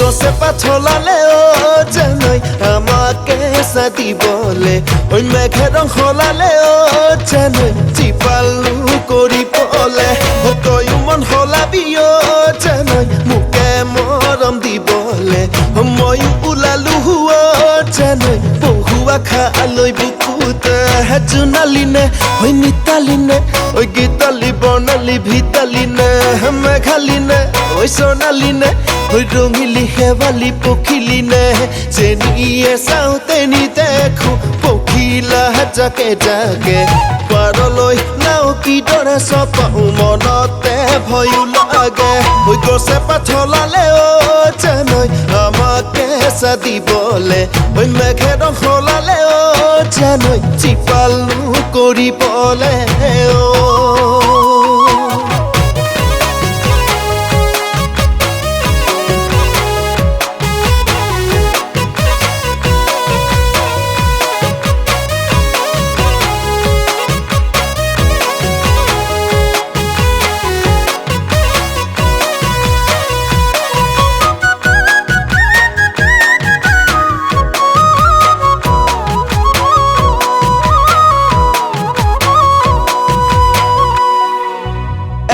গছে পাথলালে জানই আমাকে সাদি বলে ওই মেঘে রং হলালে জানই চিপালু করি পলে তয়ু মন হলাবি জানই মুকে মরম দিবলে ময়ু ওলালো জানই বহু আশা লৈ বুকুতে জোনালিনে ওই নিতালিনে ওই গীতালি বৰ্ণালী ভিতালিনে মেঘালিনে ওই সোণালিনে ওই ৰঙিলি শেৱালি পখিলিনে যেনিয়ে চাওঁ তেনি দেখো পখিলা জাকে জাকে পাৰলৈ নাও কিদৰে চপাওঁ মনতে ভয়ো লাগে ওই গছে পাথলালে জানই আমাকে সাদিবলে ওই মেঘে ৰং হলালে জানই চিপালু কৰিবলে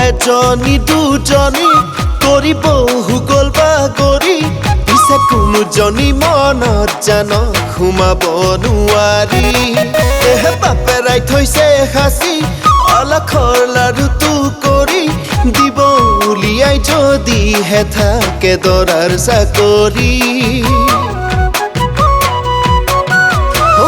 এজনী দুজনী কৰি বহু গল বাগৰি পিছে কোনোজনী মনত জান সোমাব নোৱাৰি এহে বাপেৰাই থৈছে সাঁচি অলখৰ লাৰুটো কৰি দিব উলিয়াই যদিহে থাকে দৰাৰ চাকৰি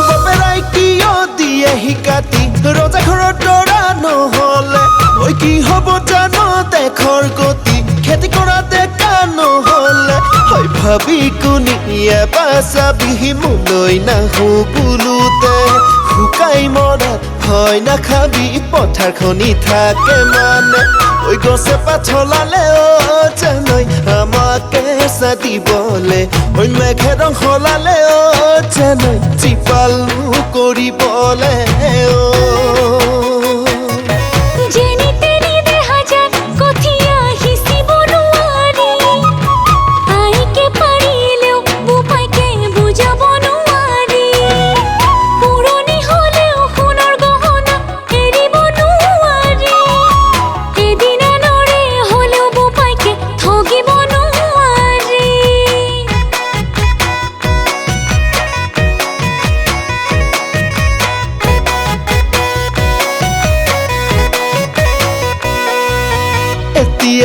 বাপেৰাই কিয় দিয়ে শিকাতি ৰজা ঘৰৰ দৰা নহলে ওই কি হব জানো দেখৰ গতি খেতি কৰা দেখা নহলে হয় ভাবি কোনিয়ে বাচাবি মোলৈ নাহো বোলোতে শুকাই মৰাত হয় নাখাবি পথাৰখনি থাকে মানে ওই গছে পাথলালে জানই আমাকে সাদিবলে ওই মেঘে ৰং হলালে জানই চিপালু কৰিবলে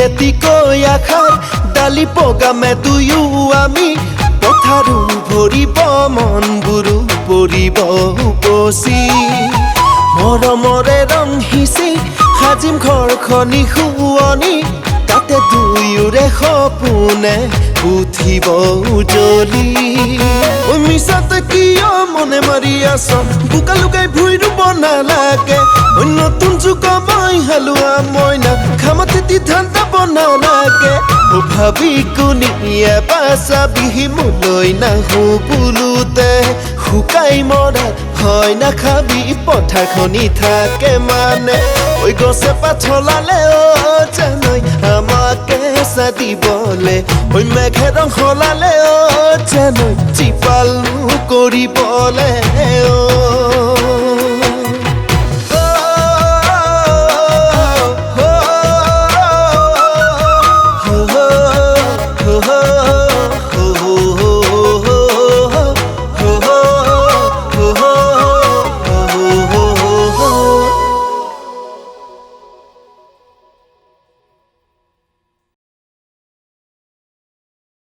এতিকৈ আশাৰ ডালি পগামে দুয়ো আমি পথাৰো ভৰিব মনবোৰো পৰিব উপচি মৰমৰে ৰং সিঁচি সাজিম ঘৰখনি শুৱনি তাতে দুয়োৰে সপোনে উঠিব উজলি মিছাতে কিয় মনে মাৰি আছ বোকা লুকাই ভুই ৰুব নালাগে নতুন যুগ মই হালোৱা মইনা খামতি ধান্দা বনালাগে ভাবি কোনিয়ে বাচাবি মোলৈ নাহো বোলোতে শুকাই মৰাত হয় নাখাবি পথাৰখনি থাকে মানে ওই গছে পাথলালে জানই আমাকে সাদিবলে ওই মেঘে ৰং হলালে জানই চিপালু কৰিবলে